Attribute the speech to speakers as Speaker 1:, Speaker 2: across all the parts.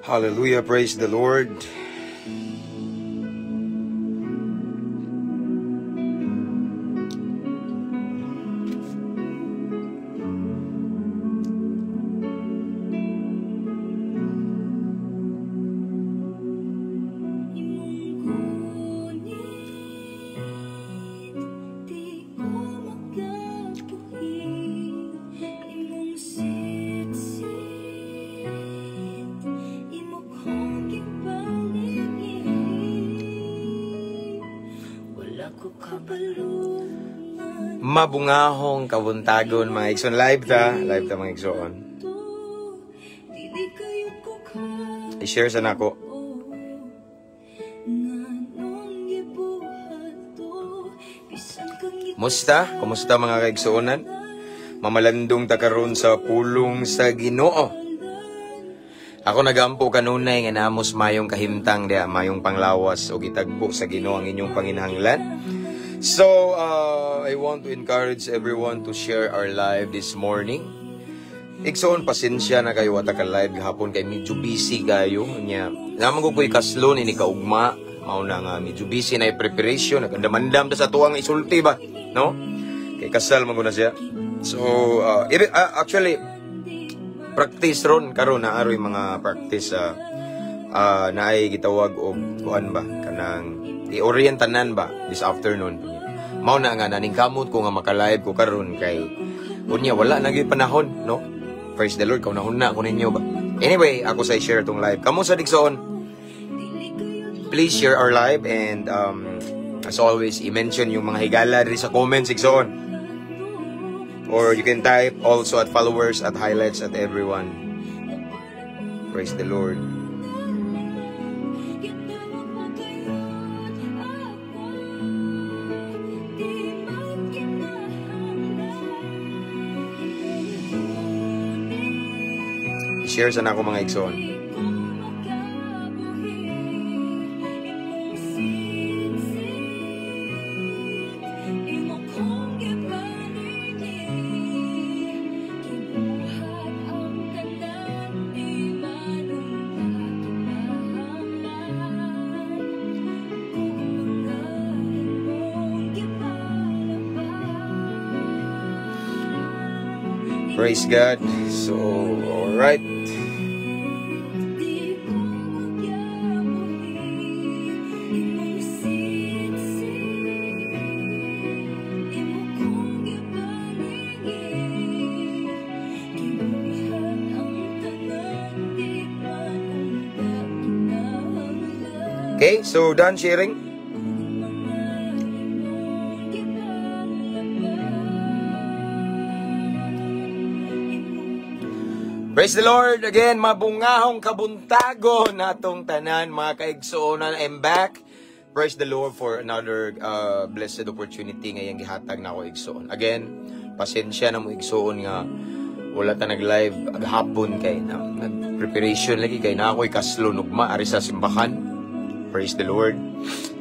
Speaker 1: Hallelujah, praise the Lord. Mabungahong kabuntagon mga igsoon, live ta mga igsoon. I-share sa nako. Kumusta mga kaigsuonan? Mamalandong ta karon sa pulong sa Ginoo. Ako nagampo kanunay nga namos mayong kahimtang dia, mayong panglawas o gitagpo sa Ginoo ang inyong panginahanglan. So, I want to encourage everyone to share our live this morning. Igsoon, pasensya na kayo at ka-live gahapon kay medyo busy kayo. Naman ko ko'y kaslon, ini kaugma. Mauna nga, medyo busy na preparation. Nagandamandam ta sa tuwang isulti ba? No? Kay kasal maguna siya. So, actually, practice ron. Karon na aroy mga practice na ay gitawag o kuan ba? Kanang i-orientanan ba this afternoon. Mao na nga naning kamot ko nga maka-live ko karon kay unya wala na gyud panahon, no? Praise the Lord, kaunahon na ko ninyo ba. Anyway, ako sa share tong live. Kamo sa digsoon, please share our live and as always, i-mention yung mga higala diri sa comments digsoon. Or you can type also at followers, at highlights, at everyone. Praise the Lord. Share sa na ako mga igsoon. Praise God. So, all right. Okay, so done sharing. Praise the Lord again, mabungahong kabuntagon natong tanan mga kaigsuonan. I'm back. Praise the Lord for another blessed opportunity ngayong gihatag na ako igsuon. Again, pasensya na mo igsuon nga wala ta nag-live hapon kay nag-preparation lagi kay na ako'y kaslon ugma ari sa simbahan. Praise the Lord.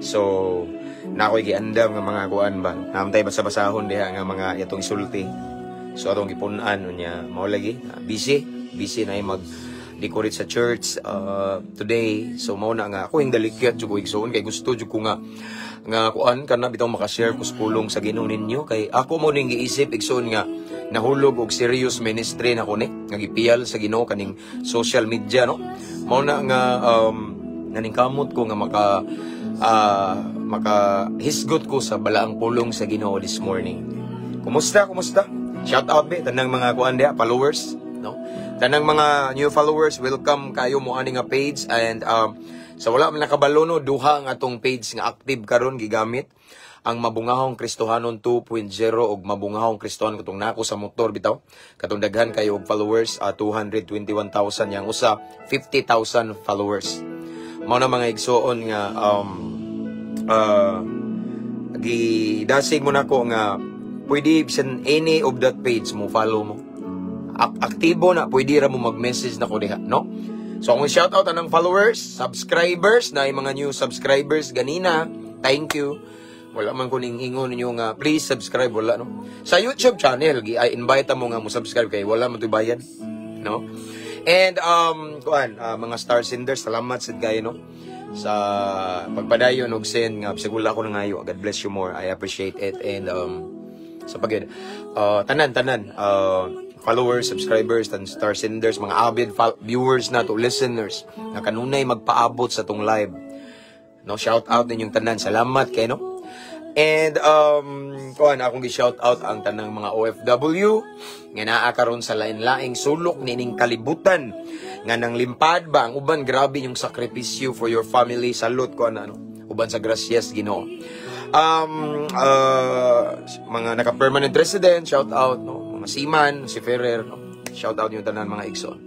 Speaker 1: So, na ako'y giandam nga mga kuan ba. Namtay basa-basahon diha nga mga yatong isulti. So atong gipunan unya mao lagi busy na mag-decorate sa church today. So mao na nga ako yung dalikyat jud ko igsoon kay gusto jud ko nga kuan kana bitaw maka-share ko sa pulong sa Ginoo ninyo kay ako mo ning giisip igsoon nga nahulog og serious ministry na ko ni nga gipiyal sa Ginoo kaning social media no. Mao na nga naning kamot ko nga maka-hisgot ko sa balaang pulong sa Ginoo this morning. Kumusta? Shout out be tanang mga kuan dia followers, no? Tanang mga new followers, welcome kayo mo ani nga page and sa wala man nakabalo no, duha ang atong page nga active karon gigamit ang Mabungahong Kristohanon 2.0 og Mabungahong Kristohanon katong nako sa motor bitaw. Katong daghan kayo og followers 221,000 yang usa 50,000 followers. Mao na mga igsoon nga gidasig mo nako nga pwede bisan any of that page mo follow mo. Aktibo na pwede ra mo mag-message na ko diha, no? So akong shout out anang followers, subscribers na yung mga new subscribers ganina. Thank you. Wala man ko ning ingon ninyo nga please subscribe wala no. Sa YouTube channel I invite mo nga mo subscribe kay wala man to bayad, no? And mga star senders, salamat sad kayo no sa pagpadayon og send nga sigula ko na ngayo. God bless you more. I appreciate it. And sa tanan followers, subscribers, and star senders, mga avid viewers na to, listeners na kanunay magpaabot sa tong live. No, shout out ninyong tanan. Salamat kay no. And akong gi-shout out ang tanang mga OFW nga naa karon sa lain-laing sulok nining kalibutan nga nang limpad ba ang uban grabe yung sakripisyo for your family. Salute ko ano uban sa gracias Ginoo. Mga naka-permanent resident, shout out no, mga seaman, si Ferrer no. Shout out yung tanan mga igsoon.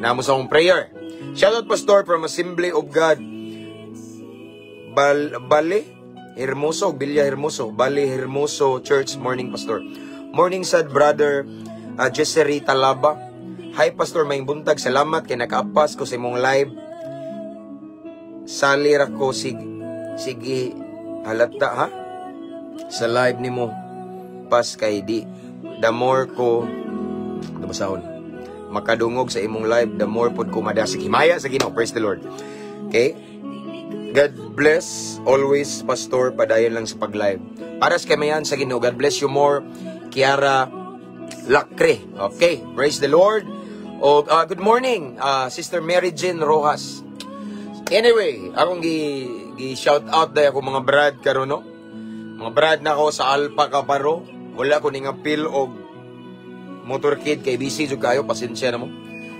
Speaker 1: Namo sa akong prayer. Shout out pastor from Assembly of God. Bale Hermoso, Villa Hermoso, Bale Hermoso Church. Morning pastor. Morning sad brother Jessery Talaba. Hi pastor, may buntag, salamat kay nakaapas ko sa imong live. Salir ako sige halata ha sa live nimo pas kay di the more ko basahon makadungog sa imong live, the more pod ko madasig himaya sa Ginoo. Praise the Lord. Okay, God bless always pastor, padayon lang sa pag-live para sa kamayan sa Ginoo. God bless you more Kiara Lacre. Okay, praise the Lord. Good morning Sister Mary Jean Rojas. Anyway, akong gi-shout out dahil ako mga brad karon no. Mga brad na ako sa Alpha Caparo. Wala ko ning apil og motorkid kay busy jud kayo, pasensya na mo.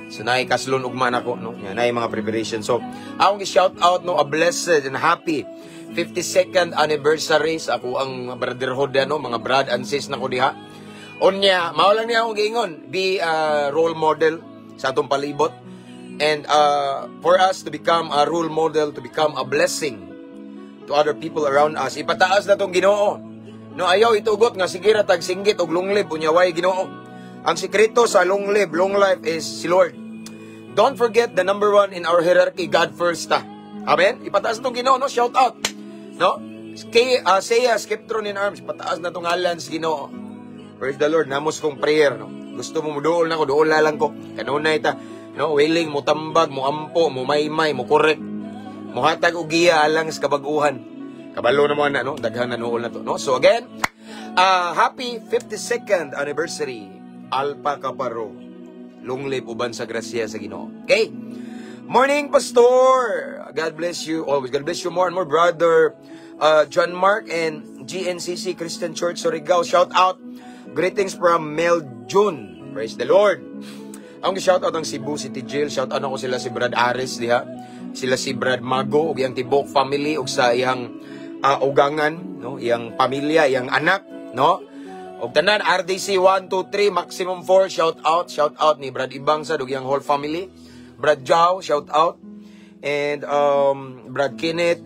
Speaker 1: So naay kaslon ugman ako no. Yan naay mga preparation. So, akong gi-shout out no, a blessed and happy 52nd anniversary sa ako ang brotherhood no, mga brad and sis na ko diha. Unya, mao lang niya akong giingon, be a role model sa atong palibot. And for us to become a role model, to become a blessing to other people around us, ipataas na tong Ginoo. No, ayaw itugot nga sige ra tag singgit og long live unya way Ginoo. Ang sekreto sa long life is si Lord. Don't forget the number one in our hierarchy, God first. Amen. Ipataas na tong Ginoo no, shout out. No? Kay Saya Skeptron in Arms, ipataas na tong ngalan si Ginoo. Praise the Lord. Namos kong prayer no. Gusto mo muduol na ko, duol na lang ko. Kanunay ta no, willing mo tambag, mo ampo, mo maymay, mo correct, mo hatag og giya alang sa kabaguhan. Kabalo na mo na no, daghan na nool na to no. So again, happy 52nd anniversary Alpha Caparo. Long live uban sa grasya sa Ginoo. Okay? Morning pastor. God bless you always. God bless you more and more brother John Mark and GNCC Christian Church Surigao. Shout out. Greetings from Mel June. Praise the Lord. Ang shout out ang Cebu City Jail. Shout out ako sila si Brad Ares diha. Sila si Brad Mago ug iyang tibok family ug sa iyang ugangan no, iyang pamilya, iyang anak no. Ug tanan RDC 1 2 3 maximum 4 shout out ni Brad Ibang sa ug iyang whole family. Brad Jao shout out. And Brad Kenneth,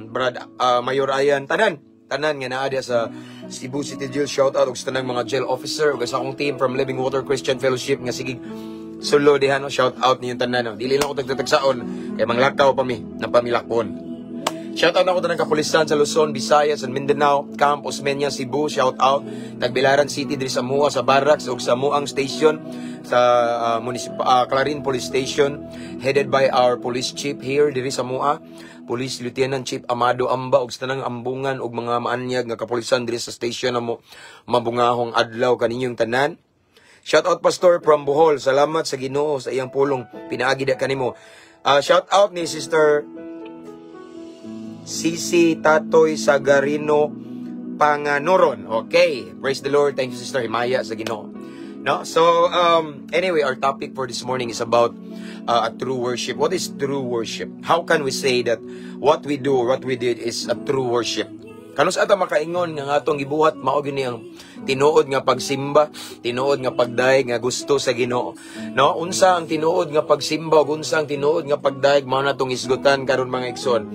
Speaker 1: Brad Mayor Ayan, tanan nga naa diha sa Cebu City Jail. Shout out og sa tanang mga jail officer ug sa akong team from Living Water Christian Fellowship nga sige sulo diha no. Shout out niyo tanan no. Dili lang ko tagtatagsaon kay manglakaw pa mi na pamilakon. Shout out na ko tanang kapulisan sa Luzon, Visayas, and Mindanao, Camp Osmeña, Cebu. Shout out Tagbilaran City diri sa Mua sa Barracks ug sa Muang Station sa Clarin Police Station headed by our police chief here diri sa Mua. Police Lieutenant Chief Amado Amba ug sa tanang ambungan ug mga maanyag nga kapulisan diri sa station na mo mabungahong adlaw kaninyong tanan. Shout out pastor from Bohol. Salamat sa Ginoo sa iyang pulong pinaagi da kanimo. Shout out ni Sister Sisi Tatoy Sagarino Panganoron. Okay, praise the Lord. Thank you Sister Himaya sa Ginoo. No? So anyway, our topic for this morning is about a true worship. What is true worship? How can we say that what we do or what we did is a true worship? Kanus ata makaingon nga atong gibuhat mao gini ang tinuod nga pagsimba, tinuod nga pagdaig nga gusto sa Ginoo. No, unsa ang tinuod nga pagsimba ug unsa ang tinuod nga pagdaig mao na tong isgutan karon mga igsoon.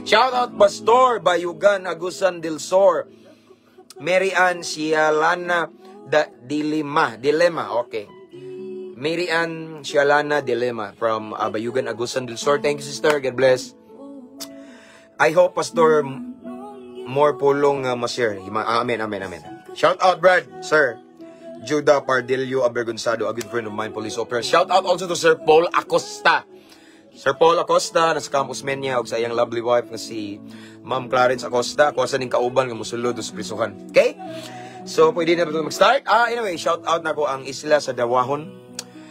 Speaker 1: Shout out Pastor Bayugan Agusan del Sur. Mary Ann Sialana Dilema. Okay. Mary Ann Sialana Dilema from Bayugan Agusan del Sur. Thank you sister. God bless. I hope Pastor more pulong ma-share. Amen. Shout out Brad, sir. Judah Pardillo Abergonzado, a good friend of mine, police officer. Shout out also to Sir Paul Acosta. Sir Paul Acosta, nasa Campus Menya, og sa iyang lovely wife na si Ma'am Clarence Acosta. Ako sa ning kauban nga musulod sa prisuhan. Okay? So, pwede na ba ito mag-start? Anyway, shout out na ko ang isla sa Dawahon.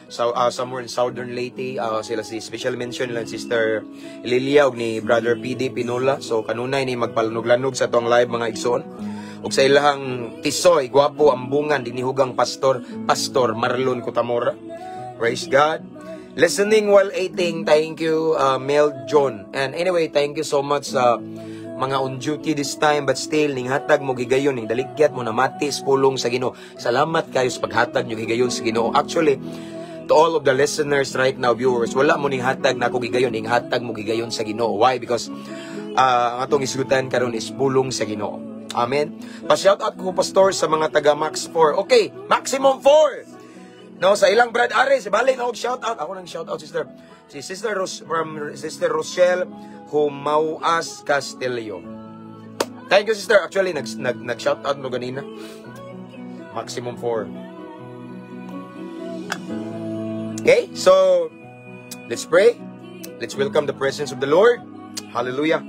Speaker 1: So, somewhere in Southern Leyte. Sila si special mention lang Sister Lilia og ni Brother PD Pinola. So, kanunay ni magpalanog-lanog sa tuang live mga igsoon. Og sa ilahang tisoy, gwapo, ambungan, dinihugang Pastor Marlon Cotamora. Praise God. Listening while eating, thank you, Mel John. And anyway, thank you so much sa mga on duty this time, but still, ning hatag mo gigayon, ning daligyat mo na matis, pulong sa Ginoo. Salamat kayo sa paghatag nyo gigayon sa Ginoo. Actually, to all of the listeners right now, viewers, wala mo ning hatag na ako gigayon, ning hatag mo gigayon sa Ginoo. Why? Because ang atong isgutan karon is pulong sa Ginoo. Amen. Pa-shout out ko, Pastor, sa mga taga Max 4. Okay, maximum 4. No, sa ilang Brad Ares, bali na og shout out. Ako nang shout out, sister. Si Sister Sister Rochelle Humauas Castillo. Thank you, sister. Actually, nag-shout out mo ganina. Maximum 4. Okay, so let's pray. Let's welcome the presence of the Lord. Hallelujah.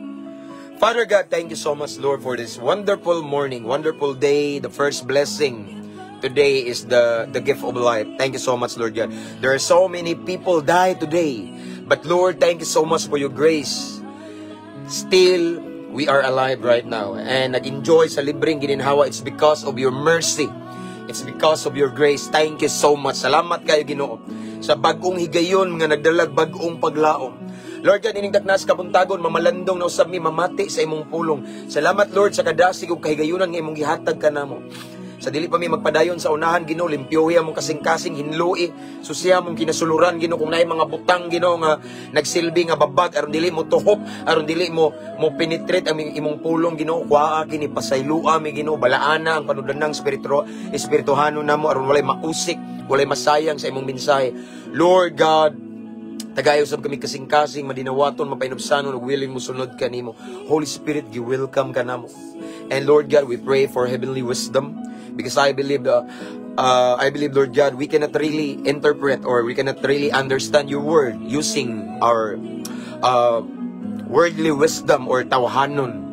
Speaker 1: Father God, thank you so much, Lord, for this wonderful morning, wonderful day, the first blessing. Today is the gift of life. Thank you so much, Lord God. There are so many people die today. But Lord, thank you so much for your grace. Still, we are alive right now. And nag-enjoy sa libreng gininhawa. It's because of your mercy. It's because of your grace. Thank you so much. Salamat kayo, Ginoo. Sa bagong higayon, nga nagdalag bagong paglaom. Lord God, ining taknas kabuntagon, mamalandong na usab mi mamati sa imong pulong. Salamat, Lord, sa kadasig ug kahigayunan nga imong gihatag kanamo. Sa dili pa mi magpadayon sa unahan, Ginoo, limpyohi among kasing-kasing, hinlui, susiya mong kinasuluran, Ginoo, kung naay mga butang, Ginoo, nga nagsilbi nga babag, aron dili mo tuhop, aron dili mo penetrate ang imong pulong, Ginoo, kuha kini pasaylua mi, Ginoo, balaana ang panudanang espirituhano namo, aron walay mausik, walay masayang sa imong mensahe. Lord God, tagayo sab kami kasing-kasing, madinawaton, mapainubsanon, ug willing mo sunod kanimo. Holy Spirit, gi-welcome ka namo. And Lord God, we pray for heavenly wisdom. Because I believe, Lord God, we cannot really interpret or we cannot really understand your word using our worldly wisdom or tawhanon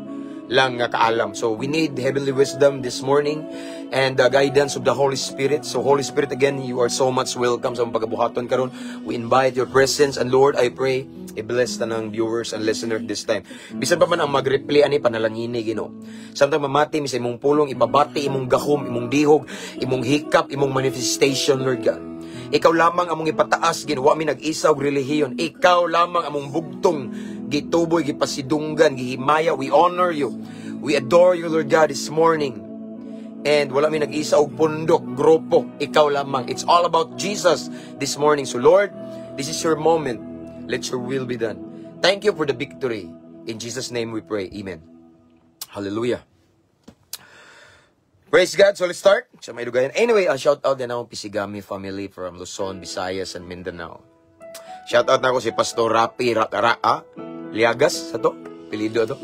Speaker 1: lang nga kaalam. So we need heavenly wisdom this morning and the guidance of the Holy Spirit. So Holy Spirit, again, you are so much welcome sa pagabuhaton karon. We invite your presence, and Lord, I pray i-bless tanang viewers and listeners this time. Bisan pa man ang mag-replay ani panalangini, Ginoo. Samtang mamati mi sa imong pulong, ipabati imong gahom, imong dihog, imong hikap, imong manifestation, Lord God. Ikaw lamang among ipataas, Ginoo, mi nag-isa og relihiyon. Ikaw lamang among bugtong gituboy, gipasidunggan, gihimaya. We honor you. We adore you, Lord God, this morning. And wala mi nag-isa og pundok, grupo. Ikaw lamang. It's all about Jesus this morning. So Lord, this is your moment. Let your will be done. Thank you for the victory. In Jesus' name we pray. Amen. Hallelujah. Praise God. So let's start. Sa may dugayan. Anyway, I'll shout out din ako Pisigami family from Luzon, Visayas, and Mindanao. Shout out na ako si Pastor Rapi Liagas. Sa to? Pilido to.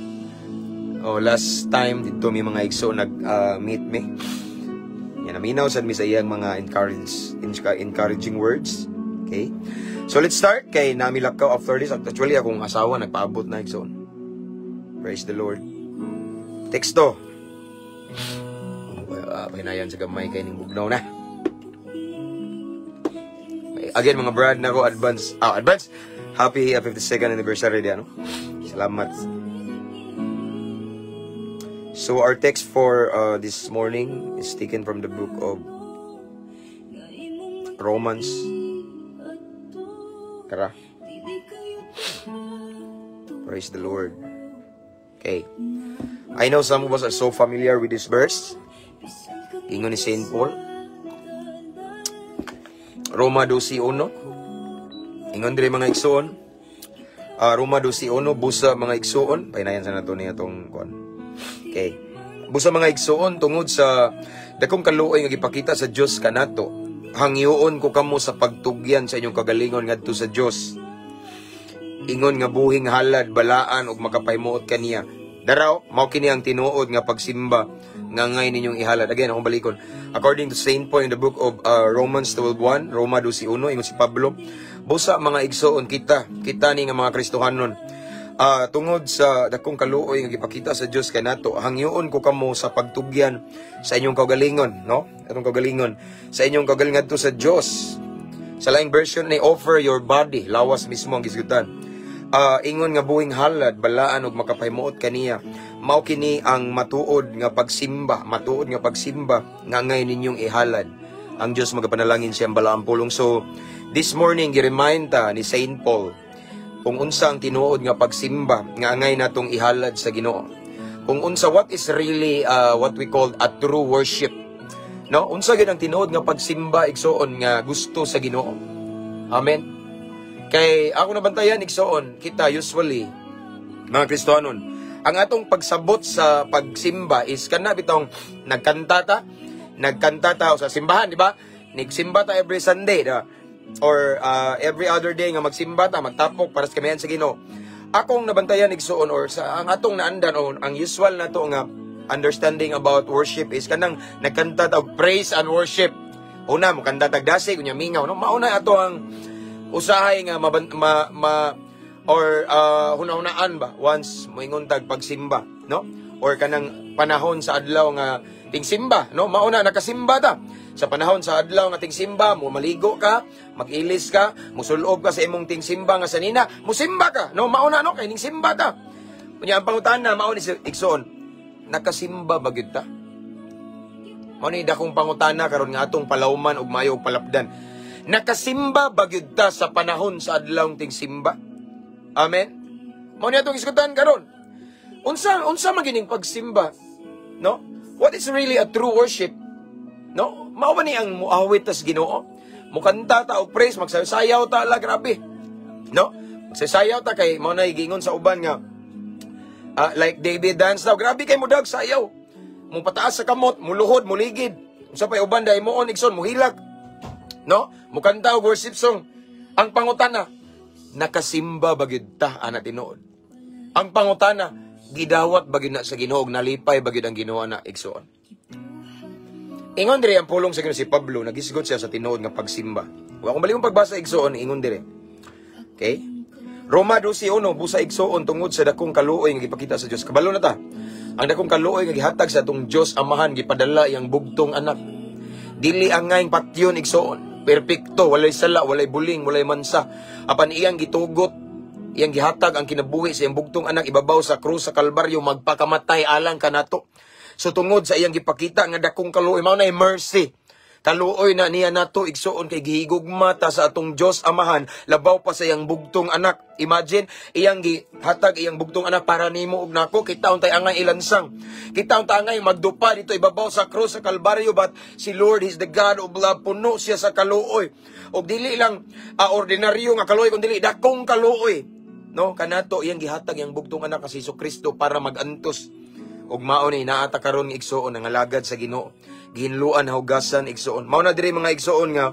Speaker 1: Oh, last time dito may mga igso nag-meet me. Yan, naminaw sa mi sa iyang mga encouraging words. Okay? So let's start kay namilakaw after this. Actually, akong asawa nagpaabot na igsoon. Praise the Lord. Teksto. Pahinayan sa gamay kay ning bugnaw na. Again, mga brad na ko, advance. Happy 52nd anniversary diyan, no? Salamat. So our text for this morning is taken from the book of Romans. Tara. Praise the Lord. Okay. I know some of us are so familiar with this verse. Ingon ni Saint Paul. Roma 12:1. Ingon dire mga igsoon. Roma 12:1 busa mga igsoon. Painayan sa nato niya tong kuan. Okay. Busa mga igsoon tungod sa dakong kaluoy nga gipakita sa Dios kanato. Hangyoon ko kamo sa pagtugyan sa inyong kagalingon ngadto sa Dios. Ingon nga buhing halad, balaan ug makapahimuot kaniya. Daraw, mao kini ang tinuod nga pagsimba ngangay ninyong ihalad. Again, akong balikon. According to Saint Paul in the book of Romans 12:1, Roma 12:1, ingon si Pablo, busa mga igsoon kita ni nga mga Kristohanon, tungod sa dakong kaluoy nga gipakita sa Dios kanato, hangyoon ko kamo sa pagtugyan sa inyong kaugalingon, no? Atong kaugalingon sa inyong kaugalingon to sa Dios. Sa laing version ni offer your body, lawas mismo ang gisgutan. Ingon nga buhing halad, balaan ug makapahimuot kaniya. Mao kini ang matuod nga pagsimba nga ngay ninyong ihalad. Ang Dios magapanalangin siyang balaang pulong. So this morning gi-remind ta ni Saint Paul kung unsa ang tinuod nga pagsimba nga angay natong ihalad sa Ginoo. Kung unsa, what is really what we call a true worship. No, unsa gyud ang tinuod nga pagsimba igsoon nga gusto sa Ginoo. Amen. Kay ako nabantayan igsoon kita usually mga Kristohanon, ang atong pagsabot sa pagsimba is kana bitong nagkanta ta sa simbahan, di ba? Nagsimba ta every Sunday, da? Or every other day nga magsimba ta, magtapok para sa kamayan sa Ginoo. Akong nabantayan igsoon or sa ang atong naandan o ang usual na to nga understanding about worship is kanang nagkanta ta og praise and worship. Una mo kanta tag dasig unya mingaw, no? Mauna ato ang usahay nga hunahunaan ba once moingon tag pagsimba, no? Or kanang panahon sa adlaw nga tingsimba, no? Mauna nakasimba ta. Sa panahon sa adlaw nga tingsimba, mo maligo ka, mag-ilis ka, musulob ka sa imong tingsimba nga sanina, musimba ka, no? Mauna no kay ningsimba ta. Unya ang pangutana mao ni igsoon, nakasimba ba gyud ta? Mao ni dakong pangutana karon nga atong palawman ug maayo og palapdan. Nakasimba ba gyud ta sa panahon sa adlaw tingsimba? Amen. Mao ni atong isgutan karon. Unsa magining pagsimba? No? What is really a true worship? No? Mao ba ni ang muawit tas Ginoo? Mukanta ta og praise, magsayaw ta la grabe. No? Magsayaw ta kay mao na giingon sa uban nga like David dance daw, grabe kay mo dag sayaw. Mo pataas sa kamot, muluhod, muligid. Unsa pay uban dai moon igsoon muhilag. No? Mukanta og worship song. Ang pangutana, nakasimba ba gyud ta ana tinuod? Ang pangutana, gidawat ba gyud na sa Ginoo, nalipay ba gyud ang Ginoo na igsoon? Ingon diri ang pulong sa Ginoo si Pablo, nagisgot siya sa tinuod nga pagsimba. Wa akong baligong pagbasa igsoon, ingon diri. Okay? Roma 12:1, busa igsoon tungod sa dakong kaluoy nga gipakita sa Dios. Kabalo na ta. Ang dakong kaluoy nga gihatag sa atong Dios Amahan gipadala iyang bugtong anak. Dili angay patyon igsoon. Perpekto, walay sala, walay buling, walay mansa. Apan iyang gitugot, iyang gihatag ang kinabuhi sa iyang bugtong anak ibabaw sa krus sa Kalbaryo magpakamatay alang kanato. So tungod sa iyang gipakita nga dakong kaluoy, mao na mercy. Kaluoy na niya nato igsoon kay gihigugma ta sa atong Dios Amahan labaw pa sa iyang bugtong anak. Imagine iyang gihatag iyang bugtong anak para nimo ug nako, kita untay angay ilansang. Kita untay angay magdupa dito ibabaw sa krus sa Kalbaryo, but si Lord is the God of love, puno siya sa kaluoy. Og dili lang ordinaryo nga kaluoy kundi dakong kaluoy. No, kanato iyang gihatag iyang bugtong anak si Jesucristo para magantos. Og mao ni naata karon nga igsoon nga alagad sa Ginoo. Ginluan hugasan igsoon. Mao na diri mga igsoon nga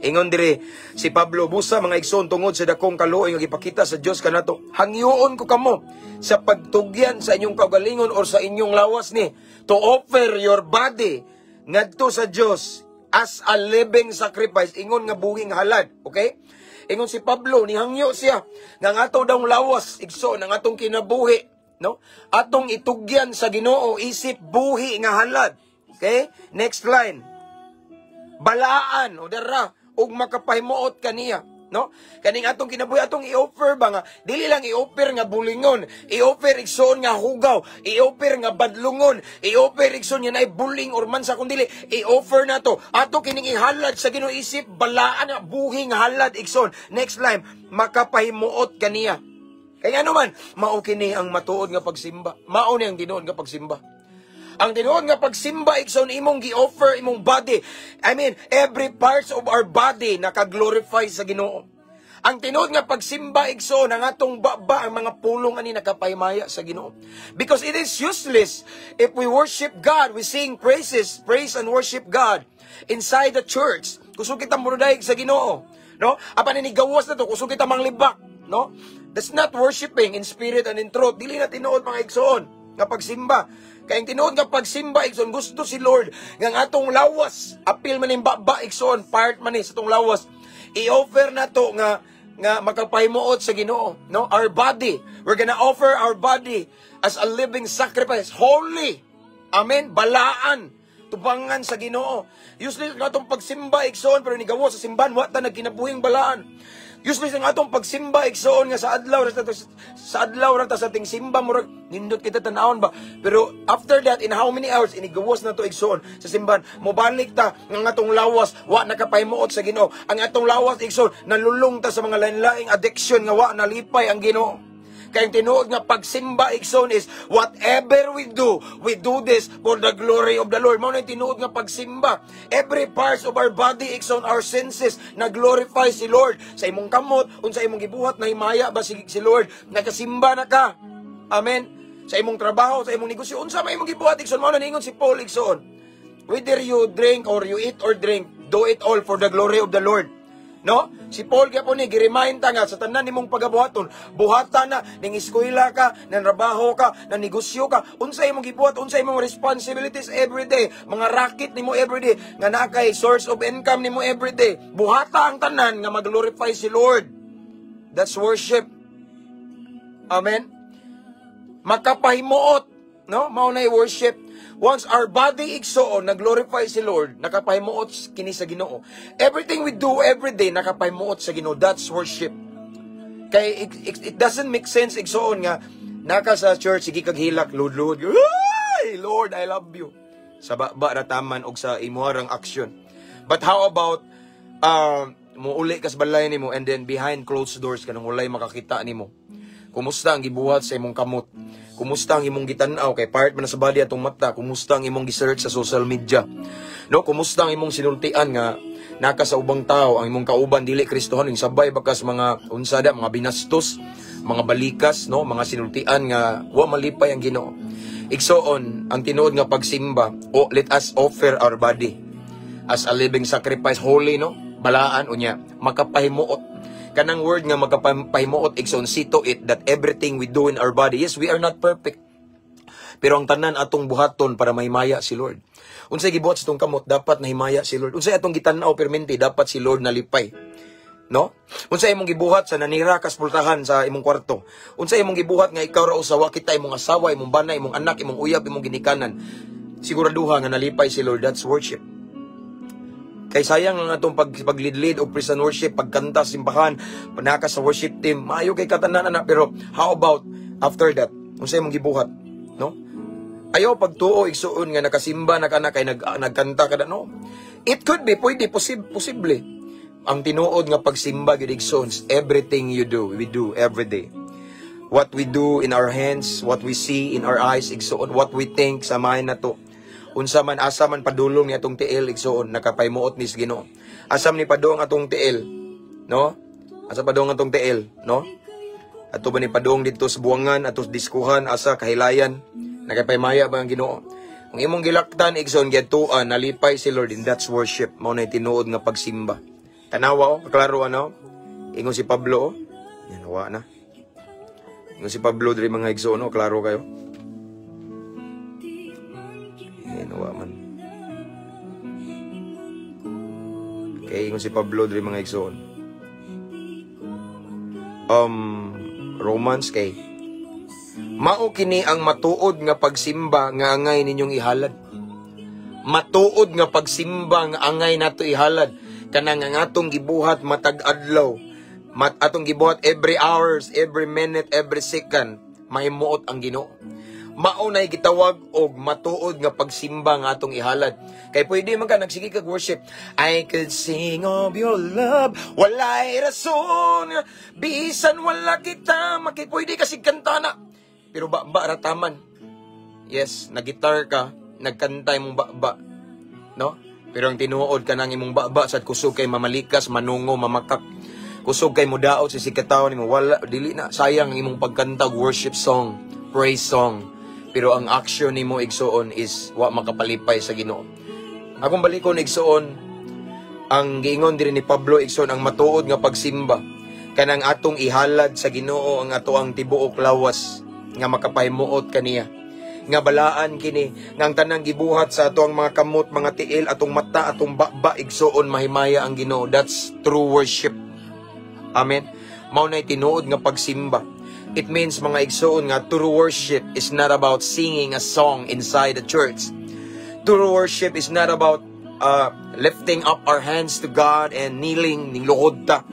Speaker 1: ingon diri si Pablo, busa mga igsoon tungod sa dakong kaluoy nga gipakita sa Dios kanato, hangyoon ko kamo sa pagtugyan sa inyong kaugalingon or sa inyong lawas ni to offer your body ngadto sa Dios as a living sacrifice, ingon nga buhing halad. Okay? Ingon si Pablo, nihangyo siya nga ato daw lawas igsoon ang atong kinabuhi, no? Atong itugyan sa Ginoo isip buhi nga halad. Okay? Next line. Balaan o dara ug makapahimuot kaniya, no? Kaning atong kinabuhi atong i-offer ba nga dili lang i-offer nga bulingon, i-offer igsoon nga hugaw, i-offer nga badlungon, i-offer igsoon nga nay buling or mansa kundi i-offer nato ato kining ihalad sa Ginoo isip balaan nga buhi nga halad igsoon. Next line, makapahimuot kaniya. Kaya ano man, mao kini ang matuod nga pagsimba. Mao ni ang tinuod nga pagsimba. Ang tinuod nga pagsimba igsoon imong gi-offer imong body. I mean, every parts of our body naka-glorify sa Ginoo. Ang tinuod nga pagsimba igsoon ang atong baba ang mga pulong ani nakapaymaya sa Ginoo. Because it is useless if we worship God, we sing praises, praise and worship God inside the church. Kusog kita murudayeg sa Ginoo, no? Apan ni gawas na to, kusog kita manglibak, no? That's not worshiping in spirit and in truth. Dili na tinuod mga igsoon. nga pagsimba. Kaya ang tinuod nga pagsimba, igsoon, gusto si Lord nga atong lawas, apil man yung baba, igsoon, part man sa itong lawas, i-offer na to nga makapahimuot sa Ginoo, no? Our body, we're gonna offer our body as a living sacrifice, holy, amen, balaan, tubangan sa Ginoo. Usually nga itong pagsimba, igsoon, pero nigawo sa simbahan, wata nagkinabuhing balaan. Usually nga itong pagsimba, igsoon nga sa adlaw rata sa ating simba, murag, nindot kita tanawon ba? Pero after that, in how many hours, inigawas na to igsoon sa simbahan, mobalik ta ng atong lawas, wa nakapahimuot sa Ginoo. Ang atong lawas, igsoon, nalulung ta sa mga lain-laing addiction nga wa nalipay ang Ginoo. Kaya tinuod nga pagsimba, igsoon, is whatever we do this for the glory of the Lord. Mao na tinuod nga pagsimba. Every part of our body, igsoon, our senses, na-glorify si Lord. Sa imong kamot, unsa imong gibuhat, na himaya ba si Lord? Nakasimba na ka. Amen. Sa imong trabaho, sa imong negosyo, unsa may imong gibuhat, igsoon. Mao na ningon si Paul, igsoon. Whether you drink or you eat or drink, do it all for the glory of the Lord. No? Si Paul kaya po ni, girimahin ta nga, sa tanan nimong pagabuhaton, buhatan na, ning eskwela ka, nang trabaho ka, nang negosyo ka, unsay imong gibuhat, unsay imong responsibilities everyday, mga racket nimo everyday, nga nakay source of income nimo everyday, buhata ang tanan, nga mag-glorify si Lord. That's worship. Amen? Makapahimuot, no? Mao na worship. Once our body igsoon, nag-glorify si Lord, nakapahimuot kini sa Ginoo. Everything we do every day, nakapahimuot sa Ginoo. That's worship. Kaya it doesn't make sense igsoon nga, naka sa church, sige kag hilak, Lord, ay, Lord, I love you. Sa baba rataman og sa imuharang action. But how about, muuli kas balay nimo, and then behind closed doors, kanang walay makakita nimo. Kumusta ang gibuhat sa imong kamot? Kumusta ang imong gitanaw kay part man sa body atong mata? Kumusta ang imong gisearch sa social media? No, kumusta ang imong sinultian nga naka sa ubang tao, ang imong kauban dili Kristohan, ing sabay bakas mga unsada, mga binastos, mga balikas, no, mga sinultian nga wa malipay ang Ginoo. Igsoon ang tinuod nga pagsimba, let us offer our body as a living sacrifice, holy, no? Balaan unya, makapahimuot. Kanang word nga magkapahimuot, igsoon, see to it that everything we do in our body, yes, we are not perfect. Pero ang tanan atong buhaton para mahimaya si Lord. Unsay gibuhat sa itong kamot, dapat nahimaya si Lord. Unsay atong gitanaw permente, dapat si Lord nalipay. No? Unsay imong gibuhat sa nanira kas pultahan sa imong kwarto. Unsay imong gibuhat nga ikaw ra usawa kita, imong asawa, imong bana, imong anak, imong uyab, imong ginikanan. Siguraduha nga nalipay si Lord, that's worship. Kay sayang ang atong paglidlid o praise and worship, pagkanta, simbahan, panaka sa worship team, maayo kay katanan na, pero how about after that? Unsay imong gibuhat, no? Ayaw pagtuo igsuon nga nakasimba na kana kay nagkanta kada, no? It could be, pwede, posible. Ang tinuod nga pagsimba gid igsoon, everything you do, we do every day. What we do in our hands, what we see in our eyes, igsoon, what we think, samahin na to. Unsa man asa man padulong ni atong tiil, igsoon, nakapahimuot ni Ginoo. Asam ni padong atong tiil, no? Asa padong atong tiil, no? Ato ba ni padong dito sa buwangan, ato diskuhan, asa kahilayan, nakapahimaya ba ang Ginoo? Ang imong gilaktan, igsoon, gatuan, nalipay si Lord, and that's worship. Mao na tinuod nga pagsimba. Tanawa, klaro ano? Ingon si Pablo, yan, wa na. Ingon si Pablo, diri mga igsoon, klaro kayo. Nawa man. Okay, kung si Pablo diri mga igsoon. Romans kay mao kini ang matuod nga pagsimba nga angay ninyong ihalad. Matuod nga pagsimba nga angay nato ihalad. Kanang ang atong gibuhat matag adlaw. Atong gibuhat every hours, every minute, every second, mahimuot ang Ginoo. Maunay gitawag og matuod nga pagsimba nga atong ihalad. Kay pwede man ka nagsige kag worship. I could sing of your love, walay rason, bisan wala kita, pwede kasi kanta na. Pero ba rataman. Yes, nagitar ka, nagkanta imong ba, no? Pero ang tinuod ka nang imong ba sad kusog kay mamalikas, manungo, mamakak. Kusog kay mudaot sa sikataw nimo, wala dili na sayang imong pagkanta worship song, praise song. Pero ang action nimo igsoon is wa makapalipay sa Ginoo. Akong balikon igsoon, ang giingon diri ni Pablo igsoon, ang matuod nga pagsimba kanang atong ihalad sa Ginoo ang ato ang tibuok lawas nga makapahimuot kaniya. nga balaan kini nga ang tanang gibuhat sa ato ang mga kamot, mga tiil, atong mata, atong baba, igsuon mahimaya ang Ginoo. That's true worship. Amen. Mao nay tinuod nga pagsimba. It means mga igsuon nga true worship is not about singing a song inside the church. True worship is not about lifting up our hands to God and kneeling ning luhod ta.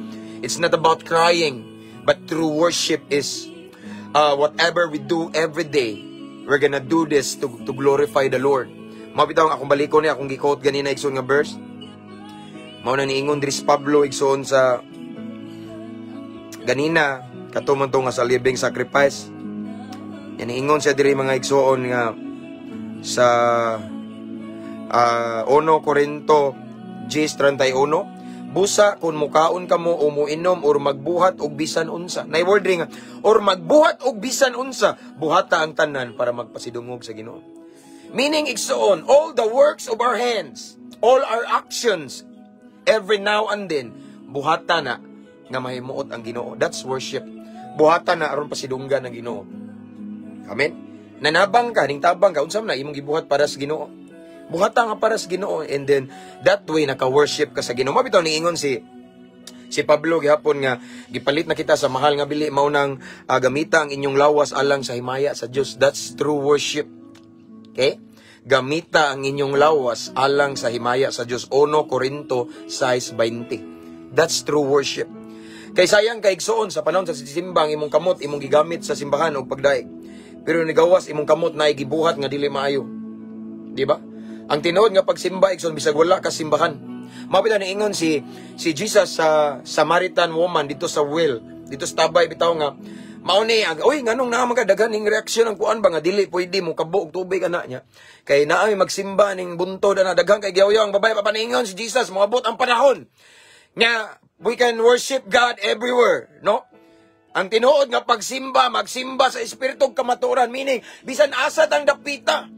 Speaker 1: It's not about crying, but true worship is whatever we do every day, we're gonna do this to glorify the Lord. Mabitaw akong baliko ni akong gi-quote ganina igsoon nga verse. Mao na niingon diri si Pablo igsoon sa ganina katuman to nga sa living sacrifice. Yan niingon siya diri mga igsoon nga sa 1 Corinto 10:31, busa kung mukaon kamo o muinom or magbuhat og bisan unsa. Nay word ring or magbuhat og bisan unsa, buhata ang tanan para magpasidungog sa Ginoo. Meaning igsoon, all the works of our hands, all our actions, every now and then, buhata na nga mahimuot ang Ginoo. That's worship. Buhata na aron pasidunggan ang Ginoo. Amen. Nanabang ka, ning tabang ka, unsam na imong gibuhat para sa Ginoo. Buhata nga para sa Ginoo, and then that way naka-worship ka sa Ginoo. Mabitaw niingon si Pablo gihapon nga gipalit na kita sa mahal nga bili, mao nang gamita ang inyong lawas alang sa himaya sa Dios. That's true worship. Okay? Gamita ang inyong lawas alang sa himaya sa Dios. 1 Corinto 6:20. That's true worship. Kay sayang kay igsoon sa panahon sa simbang imong kamot imong gigamit sa simbahan og pagdaig. Pero nigawas imong kamot na gibuhat nga dili maayo. Di ba? Ang tinuod nga pagsimba igsoon bisag wala ka simbahan. Mabitaw niingon si Jesus sa Samaritan woman dito sa well, dito sa tabay bitaw nga mao ni oy nganong naa magadagan ning reaksyon ang kuan ba nga dili pwede mo kabuog tubig ana nya. Kay naay magsimba ning buntod ana daghang kay giyaw-yaw ang babae papaningon si Jesus moabot ang panahon nga we can worship God everywhere, no? Ang tinuod nga pagsimba, magsimba sa espiritu ug kamatuoran, meaning bisan asa tang dapita.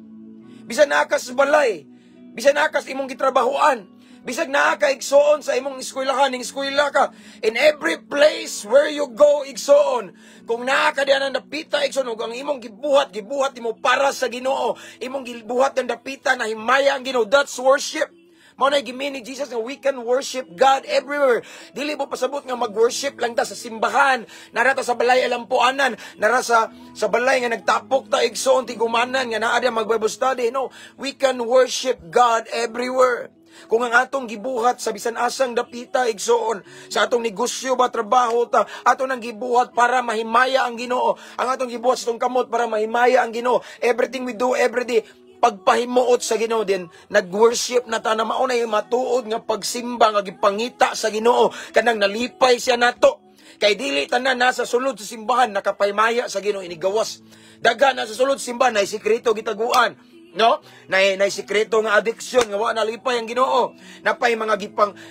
Speaker 1: Bisan nakas balay, bisan nakas imong gitrabahoan, bisag naa ka igsoon sa imong eskwelahan, ning eskwela ka, in every place where you go igsoon, kung naa ka diyan ang dapita igsoon, ug ang imong gibuhat imo para sa Ginoo, imong gibuhat ang dapita na himaya ang Ginoo, that's worship. Mao na gimi ni Jesus nga we can worship God everywhere. Dili mo pasabot nga mag-worship lang ta sa simbahan, nara ta sa balay alampuanan, nara sa balay nga nagtapok ta igsoon tigumanan nga naa diya mag-Bible study. No, we can worship God everywhere. Kung ang atong gibuhat sa bisan asang dapita igsoon, sa atong negosyo ba trabaho ta, atong nang gibuhat para mahimaya ang Ginoo. Ang atong gibuhat sa atong kamot para mahimaya ang Ginoo. Everything we do every day, pagpahimuot sa Ginoo din, nag-worship na ta na maunay matuod nga pagsimba nga gipangita sa Ginoo, kanang nalipay siya nato. Kay dili tanan nasa sulod sa simbahan nakapahimaya sa Ginoo inigawas. Daga nasa sulod sa simbahan nay sikreto gitaguan, no? Nay sikreto nga addiction nga wa nalipay ang Ginoo. Napay mga